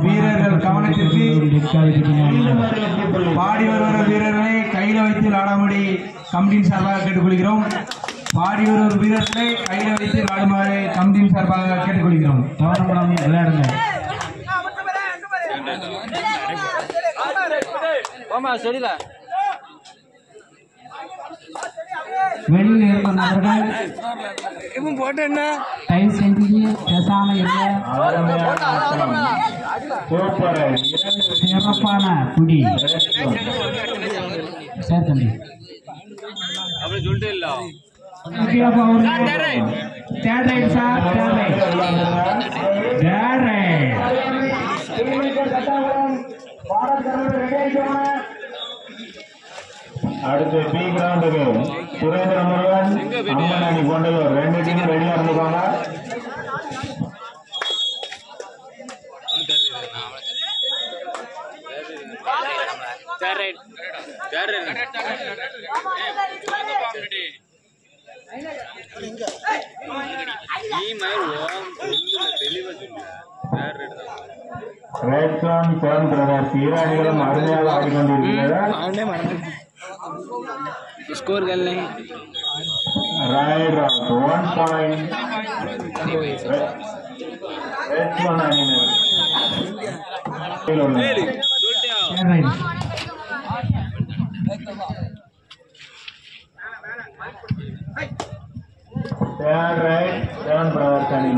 வீரர்கள் கவனத்திற்கு பாடி வருகிற வீரர்களை கையில் வைத்து விளையாடும்படி கமிட்டியின் சார்பாக கேட்டுக்கொள்கிறோம். பாடி வருகிற வீரர்களை கையில் வைத்து விளையாடுமாறு கமிட்டியின் சார்பாக கேட்டுக்கொள்கிறோம். கவனம் விளையாடுங்க. வெளியில் இருக்கும் நபர்கள் தயவு செஞ்சு பேசாம இருக்க. சிறப்பான குடி சார் தம்பி அப்படி சொல்லிட்டு இல்ல. அடுத்து பி கிரவுண்டுக்கு சுரேந்திர முருகன் அம்மன் அணி கொண்டவர் 2 டீம் ரெடியா இருந்துக்காங்க. ரெட் ஜோன் செவன் பிரதர்ஸ் இரு அணிகளும் அருமையாக ஆடிக்கொண்டிருக்கிறார்கள். स्कोर कर लें राइट 1 पॉइंट रेड वन आने राइट सेवन ब्रदर्स आने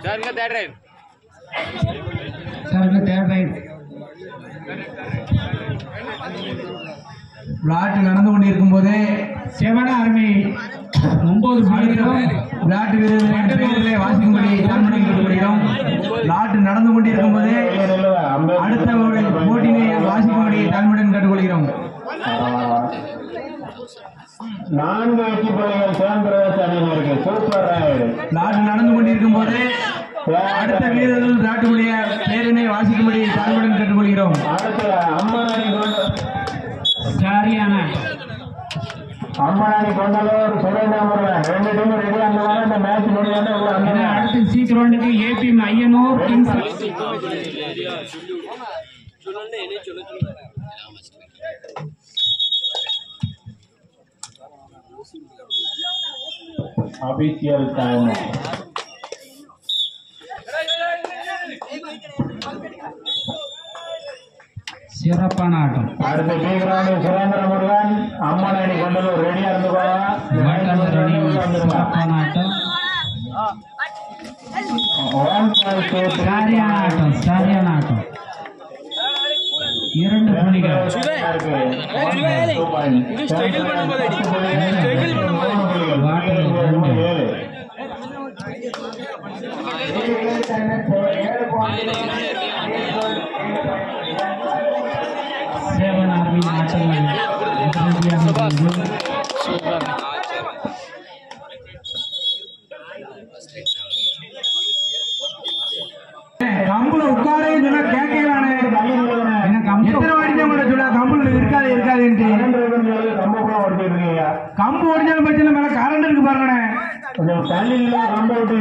थर्ड राइट விளையாட்டு நடந்து கொண்டிருக்கும் போதே செவன அருமை 9 விளையாட்டு வீரர்களை வாசிக்கும்படி கேட்டுக்கொள்கிறோம். விளையாட்டு நடந்து கொண்டிருக்கும் போதே அடுத்த போட்டியை வாசிக்கும்படி தாழ்மையுடன் கேட்டுக்கொள்கிறோம். 4 வெற்றி புள்ளிகள் செவன் பிரதர்ஸ் அணியினருக்கு. Super right. விளையாட்டு நடந்து கொண்டிருக்கும் போதே அடுத்த வீரர்கள் விளையாட்டுடைய பேரினை வாசிக்கும்படி தாழ்மையுடன் கேட்டுக்கொள்கிறோம். அடுத்த அம்மன் அணி சரியான அம்மாணி கொண்டலூர் சுரேந்திர முருகன் 2 டீம் ரெடியா இருந்தாலும் இந்த மேட்ச் முடியாம அடுத்து சி கிரவுண்டுக்கு ஏபி ஐயனூர் அபிஷியல் டைம். சிறப்பான ஆட்டம். அடுத்த பி கிரவுண்டு சுரேந்திர முருகன் அம்மன் அணி கொண்டலூர் ரெடியா இருந்துக்கோங்க. சிறப்பான ஆட்டம். சரியான ஆட்டம் 2 புள்ளிகள். சேவன் ஆர்மி ஆட்டங்கள் கம்புல உட்கார கேட்கலானே எத்தனை வாடிச்சா கூட சொல்ல கம்புல இருக்காது கம்பு ஒடிச்சாலும் பிரச்சனை மேல கரண்ட் இருக்கு பாருங்க. தண்ணியில கம்பு விட்டு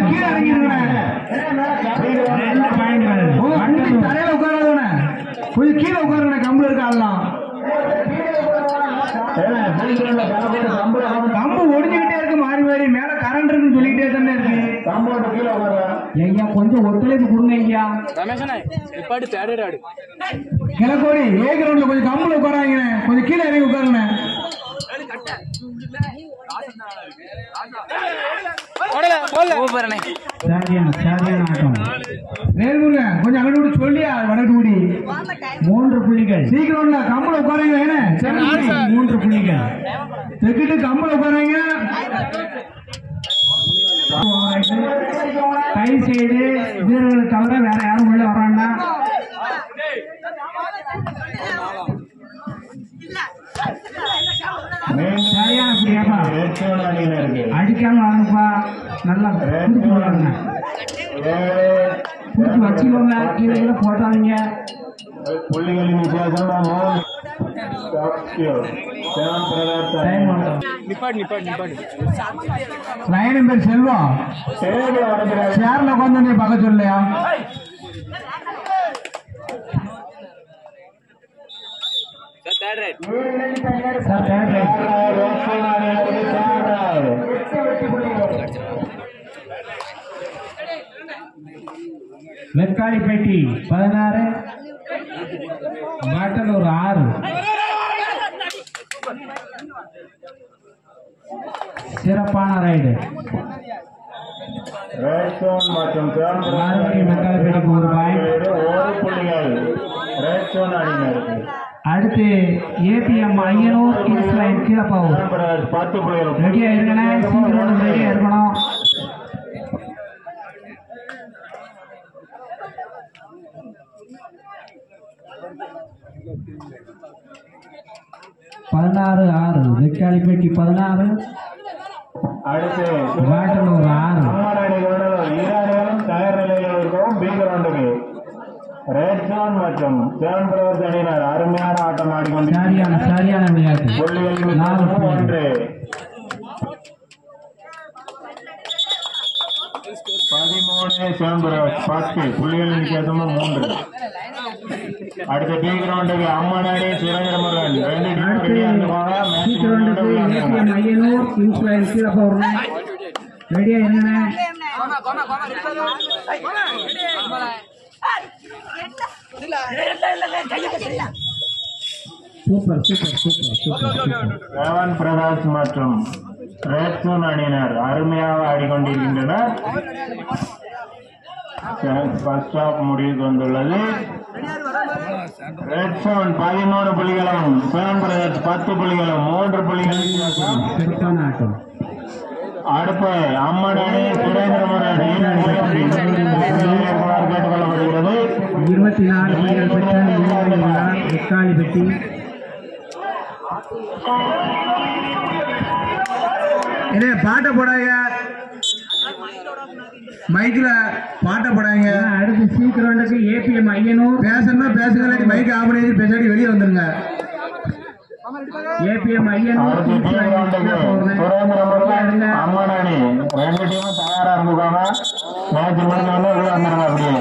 கீழே இறங்கிருக்கேன். 2 பாயிண்ட் தரையில உட்காராதவன கொஞ்சம் கீழே உட்காருங்க. கம்பு இருக்காலாம் கம்பு ஒடிஞ்சுக்கிட்டே இருக்கு மாறி மாறி மேல கரண்ட் இருக்குன்னு சொல்லிக்கிட்டே தானே இருக்கு. கம்போட கீழே ஐயா கொஞ்சம் ஒத்துழைப்பு கொடுங்க ஐயா. கிழக்கோடி ஏ கிரவுண்ட்ல கொஞ்சம் கம்புல உட்காராங்க. கொஞ்சம் கீழே இறங்கி உட்காருங்க. சரியான ஆட்டம். வேல்முருங்க கொஞ்சம் அங்கூடி சொல்லியா வடக்கூடி 3 புள்ளிகள். சீக்கிரம் கம்புல உட்காருங்க. 3 புள்ளிகள் தெக்கிட்டு கம்புல உட்காருங்க. கை செய்து வீரர்களை தவிர வேற யாரும் உள்ள வரான்னா அடிக்காம வாங்கப்பா. நல்லா வச்சுக்கோங்க, கீழே போட்டாதீங்க. புள்ளிகளின் வித்தியாசம் லைன் பேர் செல்வம் சேர்ல உட்காந்து பார்க்க சொல்லையா? வெக்காளிப்பேட்டி 16, பாட்டலூர் 6. சிறப்பான ரைடு. மற்றும் வெக்காளிப்பேட்டிக்கு 1 பாயிண்ட். அடுத்து ABM Ayyanur kings line Keezhapavur. 10 புள்ளிகள். ரெடியா இருக்கணும், சீக்கிரம் ரெடியா இருக்கணும். பதினாறு 6 வெக்காளிப்பேட்டி 16. அடுத்து பாட்டலூர் 6. தயார் நிலையில் இருக்கும் பி கிரவுண்டுக்கு ரெட் ஜோன் மற்றும் செவன் பிரதர்ஸ் அணியினர் அருமையான ஆட்டம் ஆடிக்கொண்டு சரியான விளையாட்டு. புள்ளிகள் 1. 13 செவன் பிரதர்ஸ் 10 புள்ளிகளின் வித்தியாசமும் 3. அடுத்த பி கிரவுண்டுக்கு அம்மனாடி சுரேந்திரமுருகன் 2 டீம் ரெடியா இருந்துவாங்க. ஐயனூர் கிங்ஸ் லைன் கீழப்பாவூர் ரெடியா இருங்க. Super super super super. Seven Prakash மற்றும் ரெட் ஜோன் அணியினர் அருமையாக ஆடிக்கொண்டிருக்கின்றனர். ஃபர்ஸ்ட் ஹாஃப் முடிவுக்கு வந்துள்ளது. ரெட் ஜோன் 13 புள்ளிகளும் செவன் பிரகாஷ் 10 புள்ளிகளும் 3 புள்ளிகள். சிறப்பான ஆட்டம். அடுத்து அம்மன் அணி சுரேந்திரமுருகன் கேட்டுக்கொள்ளப்படுகிறது. 24 புள்ளிகள் பெற்ற வெக்காளிப்பட்டி. பாட்டை போடாங்க, மைக்ல பாட்டை போடாங்க. அடுத்து சீக்கிரம் ஏபிஎம் ஐயனூர் பேசணும், பேசுங்க. மைக் ஆஃப் பண்ணி பேசாடி வெளியே வந்துருங்க. ஏபிஎம் ஐயனூர் சுரேந்திரமுருகன் அம்மன் அணி 2 டீமும் தயாரா இருந்துக்காங்க. மேட்ச் முடிஞ்சவங்க உள்ள வந்துருங்க. அப்படியே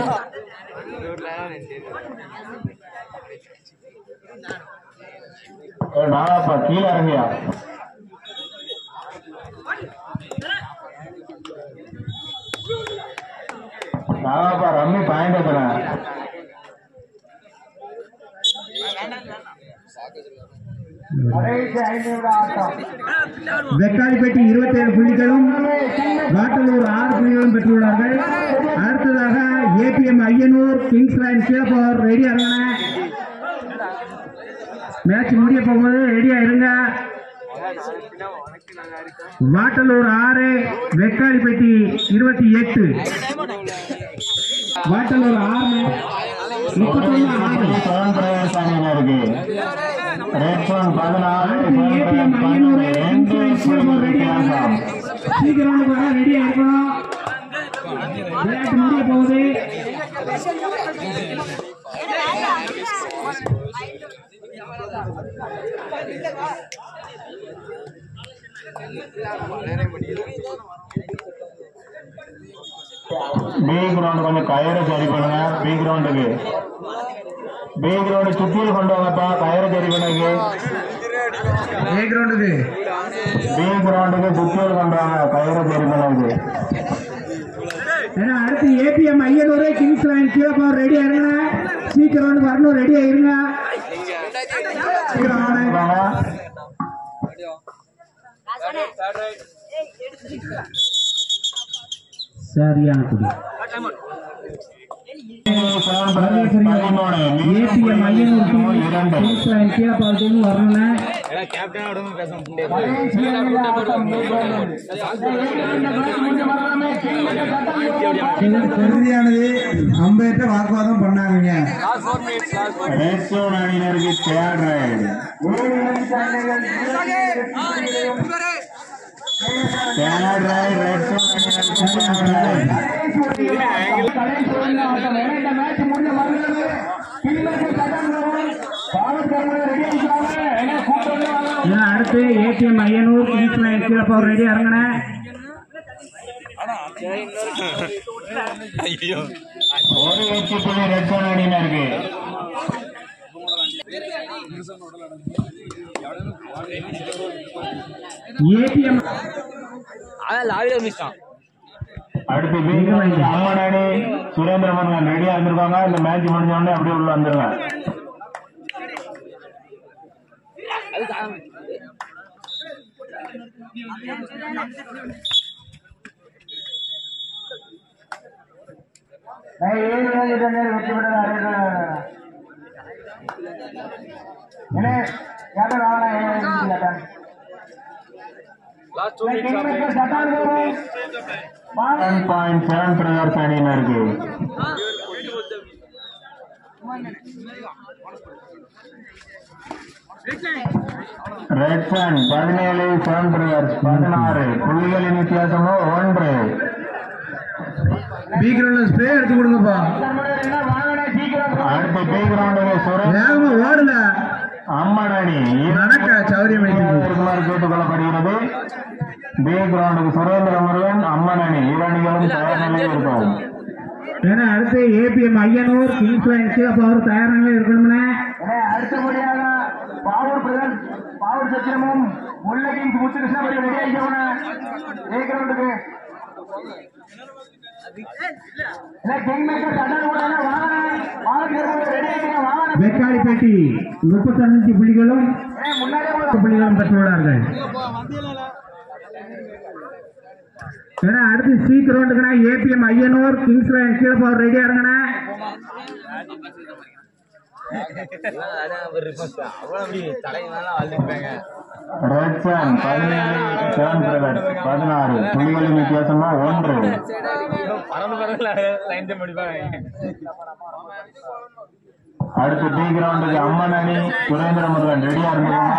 நாளாப்பா கீழே இறங்கியா. நாளாப்பா ரம்மி பாயிண்ட் எத்தனை? வெக்காளிப்பேட்டி 27 புள்ளிகளும் பாட்டலூர் 6 புள்ளிகளும் பெற்றுள்ளார்கள். அடுத்ததாக APM Ayyanur kings line Keezhapavur ரெடியா இருங்க. மேட்ச் முடிய போகும்போது ரெடியா இருங்க. பாட்டலூர் 6 வெக்காளிப்பேட்டி 28. பாட்டலூர் 6 31 சீக்கிரம் ரெடியா இருக்கணும். விளையாட்டு முடிய போகுது. பி கிரவுண்ட் கொஞ்சம் கயிறு சரி பண்ணுங்க. பி கிரவுண்டுக்கு பி கிரவுண்ட் சுற்றியில் கொண்டு வாங்கப்பா. கயிறு சரி பண்ணுங்க. பி கிரவுண்டுக்கு சுற்றியில் கொண்டு வாங்க. கயிறு சரி பண்ணுங்க. அடுத்து ABM Ayyanur kings line Keezhapavur ரெடியா இருங்க. சீக்கிரம் வரணும், ரெடியா இருங்க. சரியான குடி. ABM Ayyanur kings line Keezhapavur வரணும். இறுதியானது அம்பேற்ற வாக்குவாதம் பண்ணாங்க. ரெட் ஜோன் அணியினருக்கு third right. Third right red zone அடுத்து ஏடிஎம் ஐயனூர் கீழப்பவர் ரெடி இறங்கின ஒரு வெற்றி புள்ளி ரெட் ஜோன் அணியினருக்கு. ஏடிஎம் அடுத்து அம்மன் அணி சுரேந்திர முருகன் ரெடியா இருந்திருக்காங்க. இந்த மேட்ச் முடிஞ்ச உடனே அப்படியே உள்ள வந்துருங்க. வெற்றி அணியினருக்கு. ரெட் சன் 17 7 பிரதர்ஸ் 16 புள்ளிகளின் வித்தியாசமோ 1. பி கிரவுண்ட்ல ஸ்ப்ரே எடுத்து கொடுங்கப்பா. அடுத்த பி கிரவுண்டுக்கு வேகமா ஓடல அம்மன் அணி நடக்க சௌரியம் இருக்குமாறு கேட்டுக்கொள்ளப்படுகிறது. பி கிரவுண்டுக்கு சுரேந்திர முருகன் அம்மன் அணி இரு அணிகளும் தயார் நிலையில் இருக்கும். ஏன்னா அடுத்து ஏபிஎம் ஐயனூர் கிங்ஸ்லைன் கீழப்பவர் தயார் நிலையில் இருக்கணும்னா அடுத்தபடியாக பாவூர் பிரதர் பாவூர் சத்திரமும் முல்லை முத்துகிருஷ்ணபடி ரெடி ஆகிக்கணும். ஏ கிரவுண்டுக்கு வெக்காளிப்பேட்டி 35 புள்ளிகளும் பெற்றுள்ளார்கள். ஏன்னா அடுத்து சி கிரவுண்டுக்குனா ஏபிஎம் ஐயனூர் கிங்ஸ்லைன் கீழப்பவர் ரெடியா இருங்கண்ணா. ரெட் சன் 17 7 பிரதர்ஸ் 16 புள்ளிகளின் வித்தியாசமா 1. அடுத்து பி கிரவுண்டுக்கு அம்மன் அணி சுரேந்திர முருகன் ரெடியா இருந்திருக்காங்க.